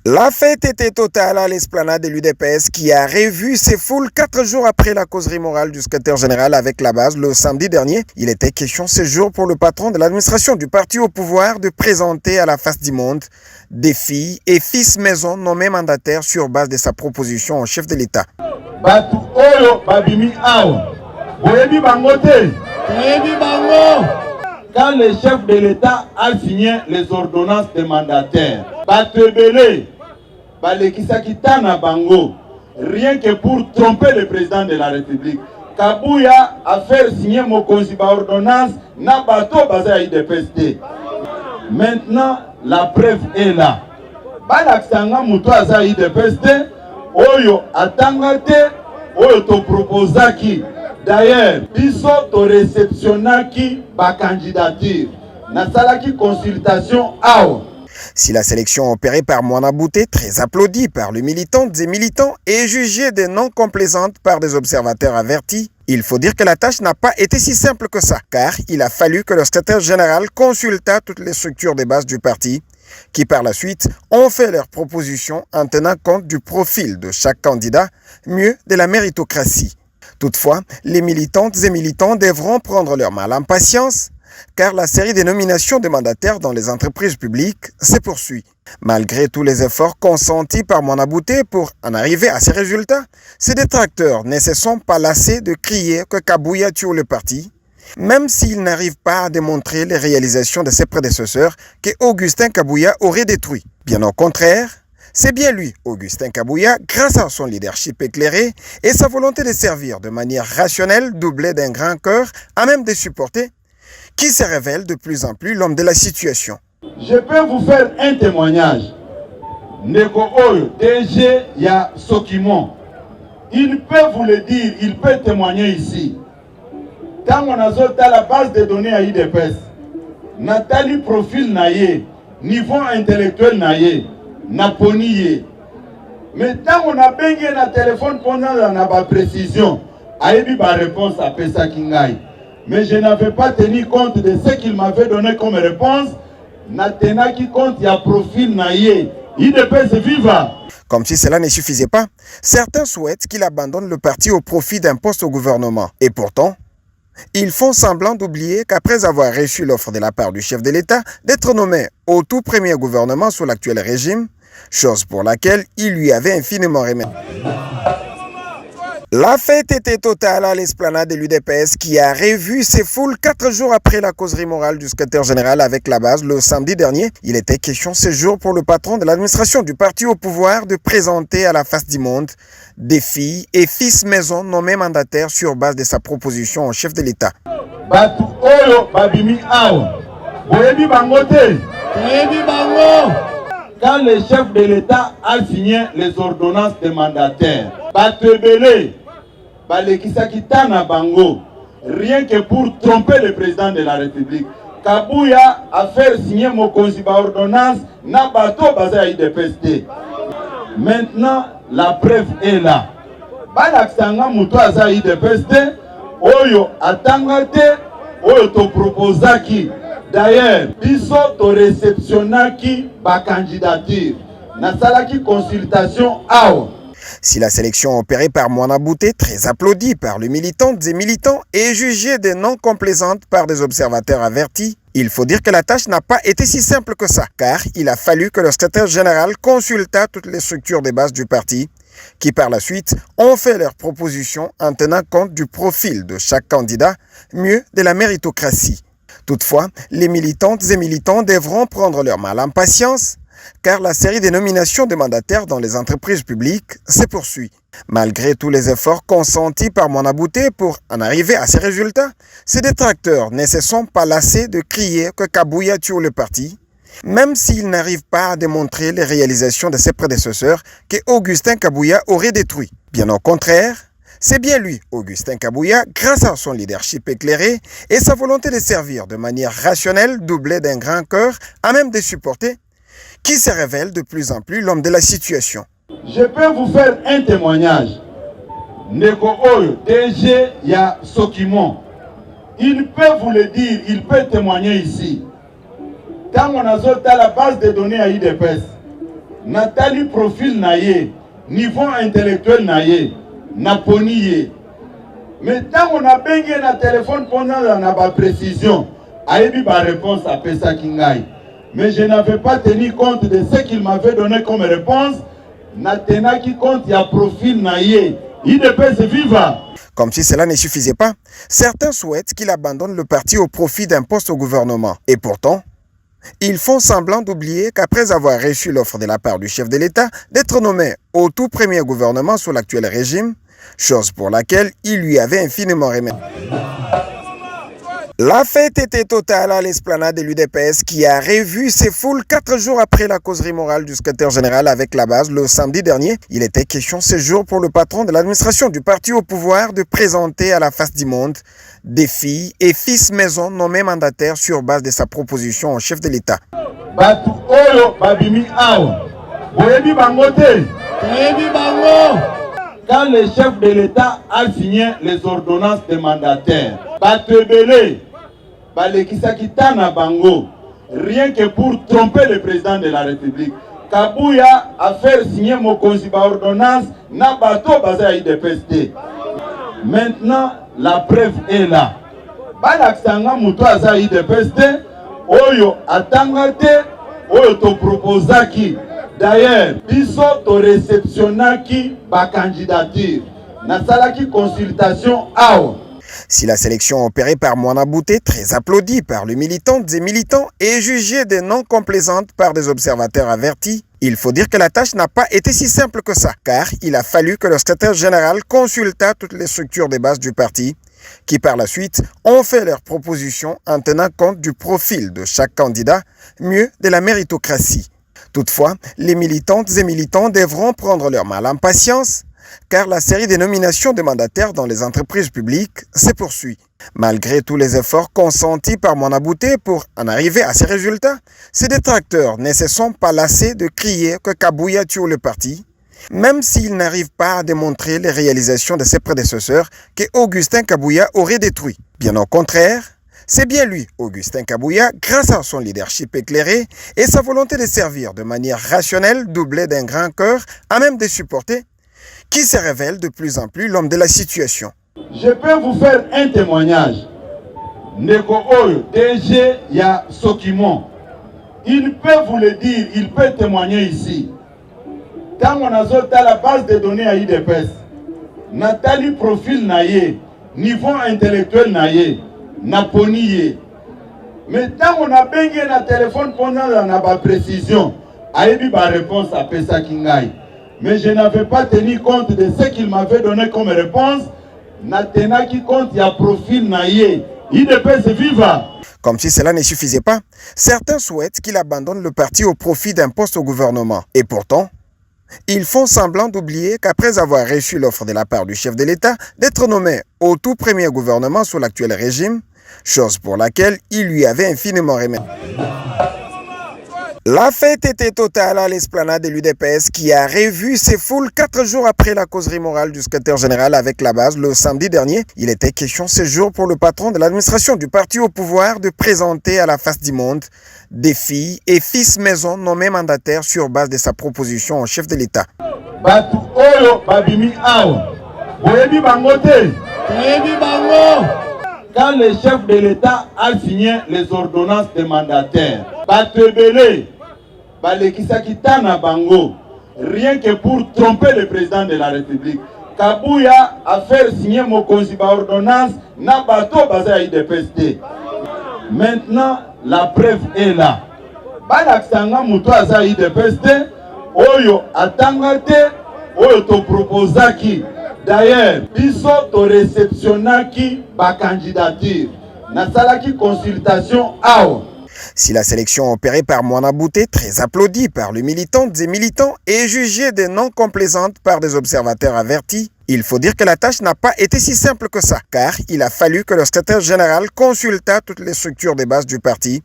La fête était totale à l'esplanade de l'UDPS qui a revu ses foules 4 jours après la causerie morale du secrétaire général avec la base le samedi dernier. Il était question ce jour pour le patron de l'administration du parti au pouvoir de présenter à la face du monde des filles et fils maison nommés mandataires sur base de sa proposition au chef de l'État. Quand le chef de l'État a signé les ordonnances de mandataires, rien que pour tromper le président de la République, Kabouya a fait signer mon ordonnance na bateau basé à IDPST. Maintenant, la preuve est là. Balaksanga muto aza IDPST, oyo atangate, oyo to proposaki. D'ailleurs, biso to réceptionnaki ba candidature. Na salaki consultation awa. Si la sélection opérée par Moana Bouté, très applaudie par les militantes et militants, est jugée de non complaisante par des observateurs avertis, il faut dire que la tâche n'a pas été si simple que ça, car il a fallu que le secrétaire général consulta toutes les structures de base du parti, qui par la suite ont fait leurs propositions en tenant compte du profil de chaque candidat, mieux de la méritocratie. Toutefois, les militantes et militants devront prendre leur mal en patience, car la série de nominations de mandataires dans les entreprises publiques se poursuit. Malgré tous les efforts consentis par Moana Bouté pour en arriver à ces résultats, ces détracteurs ne se sont pas lassés de crier que Kabouya tue le parti, même s'ils n'arrivent pas à démontrer les réalisations de ses prédécesseurs que Augustin Kabouya aurait détruit. Bien au contraire, c'est bien lui, Augustin Kabouya, grâce à son leadership éclairé et sa volonté de servir de manière rationnelle, doublée d'un grand cœur, à même de supporter, qui se révèle de plus en plus l'homme de la situation. Je peux vous faire un témoignage. Neko Oyo, DG ya Sokimon, il peut vous le dire, il peut témoigner ici. Quand on a la base de données à IDPS, Nathalie profil naïe, niveau intellectuel naïe, naponiye. Mais tant on a baigné le téléphone pendant la précision, aïbi ba réponse à Pesa Kingaï. Mais je n'avais pas tenu compte de ce qu'il m'avait donné comme réponse. Natena qui compte, il y a profil naïe. IDPS viva. Comme si cela ne suffisait pas, certains souhaitent qu'il abandonne le parti au profit d'un poste au gouvernement. Et pourtant, ils font semblant d'oublier qu'après avoir reçu l'offre de la part du chef de l'État d'être nommé au tout premier gouvernement sous l'actuel régime, chose pour laquelle il lui avait infiniment remercié. La fête était totale à l'esplanade de l'UDPS qui a revu ses foules 4 jours après la causerie morale du secrétaire général avec la base le samedi dernier. Il était question ce jour pour le patron de l'administration du parti au pouvoir de présenter à la face du monde des filles et fils maison nommés mandataires sur base de sa proposition au chef de l'État. Quand le chef de l'État a signé les ordonnances de mandataires, rien que pour tromper le président de la République, Kabouya a fait signer mon ordonnance na bateau basé à IDPST. Maintenant, la preuve est là. Balaksanga muto aza IDPST, oyo atangate, oyo to proposaki. D'ailleurs, biso to réceptionnaki ba candidature. Na salaki consultation awa. Si la sélection opérée par Moana Bouté, très applaudie par les militantes et militants, est jugée de non complaisante par des observateurs avertis, il faut dire que la tâche n'a pas été si simple que ça, car il a fallu que le secrétaire général consulta toutes les structures de base du parti, qui par la suite ont fait leurs propositions en tenant compte du profil de chaque candidat, mieux de la méritocratie. Toutefois, les militantes et militants devront prendre leur mal en patience, car la série de nominations de mandataires dans les entreprises publiques se poursuit. Malgré tous les efforts consentis par Moana Bouté pour en arriver à ces résultats, ces détracteurs ne se sont pas lassés de crier que Kabouya tue le parti, même s'ils n'arrivent pas à démontrer les réalisations de ses prédécesseurs que Augustin Kabouya aurait détruit. Bien au contraire, c'est bien lui, Augustin Kabouya, grâce à son leadership éclairé et sa volonté de servir de manière rationnelle, doublée d'un grand cœur, à même de supporter, qui se révèle de plus en plus l'homme de la situation. Je peux vous faire un témoignage. Neko Oyo, DG ya Sokimon, il peut vous le dire, il peut témoigner ici. Quand on a la base de données à IDPS, Natali profil na ye, niveau intellectuel na ye, na poni ye. Mais tant on a bengi na téléphone pendant na ba précision, ayebi ba réponse à Pesa Kingai. Mais je n'avais pas tenu compte de ce qu'il m'avait donné comme réponse. Natena qui compte, il y a profil na ye. Il peut se vivre. Comme si cela ne suffisait pas, certains souhaitent qu'il abandonne le parti au profit d'un poste au gouvernement. Et pourtant, ils font semblant d'oublier qu'après avoir reçu l'offre de la part du chef de l'État d'être nommé au tout premier gouvernement sous l'actuel régime, chose pour laquelle il lui avait infiniment remercié. La fête était totale à l'esplanade de l'UDPS qui a revu ses foules 4 jours après la causerie morale du secrétaire général avec la base le samedi dernier. Il était question ce jour pour le patron de l'administration du parti au pouvoir de présenter à la face du monde des filles et fils maison nommés mandataires sur base de sa proposition au chef de l'État. Quand le chef de l'État a signé les ordonnances des mandataires, rien que pour tromper le président de la République. Kabouya a fait signer mon ordonnance na bateau basé à IDPST. Maintenant, la preuve est là. Balaksanga muto aza IDPST, oyo atangate, oyo to proposaki. D'ailleurs, biso to réceptionnaki ba candidature. Nasalaki consultation awa. Si la sélection opérée par Moana Bouté, très applaudie par les militantes et militants, est jugée de non complaisante par des observateurs avertis, il faut dire que la tâche n'a pas été si simple que ça, car il a fallu que le secrétaire général consulta toutes les structures de base du parti, qui par la suite ont fait leurs propositions en tenant compte du profil de chaque candidat, mieux de la méritocratie. Toutefois, les militantes et militants devront prendre leur mal en patience, car la série des nominations de mandataires dans les entreprises publiques se poursuit. Malgré tous les efforts consentis par Moana Bouté pour en arriver à ces résultats, ces détracteurs ne se sont pas lassés de crier que Kabouya tue le parti, même s'ils n'arrivent pas à démontrer les réalisations de ses prédécesseurs que Augustin Kabouya aurait détruit. Bien au contraire, c'est bien lui, Augustin Kabouya, grâce à son leadership éclairé et sa volonté de servir de manière rationnelle, doublée d'un grand cœur, à même de supporter, qui se révèle de plus en plus l'homme de la situation. Je peux vous faire un témoignage. Neko Oyo, DG ya Sokimon, il peut vous le dire, il peut témoigner ici. Quand on a à la base de données à IDPS, Natali profil na ye, niveau intellectuel na ye, na poni ye. Mais quand on a bengi na téléphone pendant la précision, ayebi ba réponse à Pesa Kingai. Mais je n'avais pas tenu compte de ce qu'il m'avait donné comme réponse. Natena qui compte, il y a profil naïe. Il peut se vivre. Comme si cela ne suffisait pas, certains souhaitent qu'il abandonne le parti au profit d'un poste au gouvernement. Et pourtant, ils font semblant d'oublier qu'après avoir reçu l'offre de la part du chef de l'État d'être nommé au tout premier gouvernement sous l'actuel régime, chose pour laquelle il lui avait infiniment remercié. La fête était totale à l'esplanade de l'UDPS qui a revu ses foules 4 jours après la causerie morale du secrétaire général avec la base le samedi dernier. Il était question ce jour pour le patron de l'administration du parti au pouvoir de présenter à la face du monde des filles et fils maison nommés mandataires sur base de sa proposition au chef de l'État. Quand le chef de l'État a signé les ordonnances des mandataires, rien que pour tromper le président de la République. Kabouya a fait signer mon ordonnance na bateau basé à IDPST. Maintenant, la preuve est là. Balaksanga muto aza IDPST, oyo atangate, oyo to proposaki. D'ailleurs, biso to réceptionnaki ba candidature. Nasalaki consultation awa. Si la sélection opérée par Moana Bouté, très applaudie par les militantes et militants, est jugée de non complaisante par des observateurs avertis, il faut dire que la tâche n'a pas été si simple que ça, car il a fallu que le secrétaire général consulta toutes les structures de base du parti,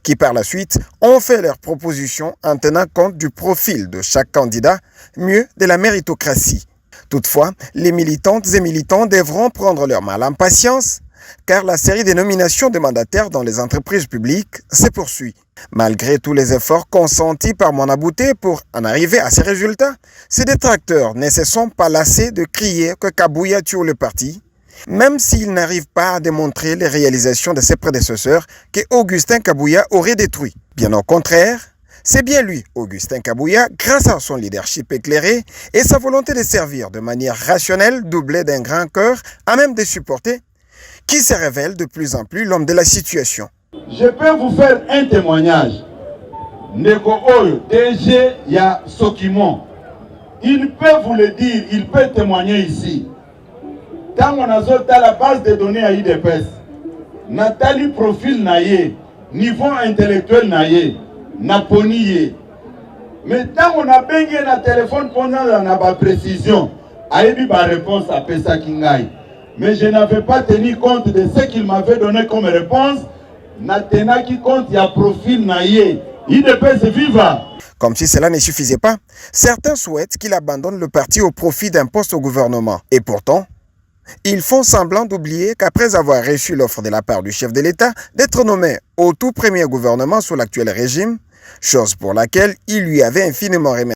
qui par la suite ont fait leurs propositions en tenant compte du profil de chaque candidat, mieux de la méritocratie. Toutefois, les militantes et militants devront prendre leur mal en patience, car la série des nominations de mandataires dans les entreprises publiques se poursuit. Malgré tous les efforts consentis par Moana Bouté pour en arriver à ces résultats, ses détracteurs ne se sont pas lassés de crier que Kabouya tue le parti, même s'ils n'arrivent pas à démontrer les réalisations de ses prédécesseurs que Augustin Kabouya aurait détruit. Bien au contraire, c'est bien lui, Augustin Kabouya, grâce à son leadership éclairé et sa volonté de servir de manière rationnelle, doublée d'un grand cœur, à même de supporter, qui se révèle de plus en plus l'homme de la situation. Je peux vous faire un témoignage. Ndeko Oyo, DG ya Sokimon, il peut vous le dire, il peut témoigner ici. Tant on a dans la base de données à IDPS, Nathalie profil naïe, niveau intellectuel naïe, naponiye. Mais tant on a baigné na téléphone pendant la précision, aïbi ba réponse à Pesa Kingai. Mais je n'avais pas tenu compte de ce qu'il m'avait donné comme réponse. Natena qui compte, il y a profil naïe. IDPS viva. Comme si cela ne suffisait pas, certains souhaitent qu'il abandonne le parti au profit d'un poste au gouvernement. Et pourtant, ils font semblant d'oublier qu'après avoir reçu l'offre de la part du chef de l'État d'être nommé au tout premier gouvernement sous l'actuel régime, chose pour laquelle il lui avait infiniment remercié.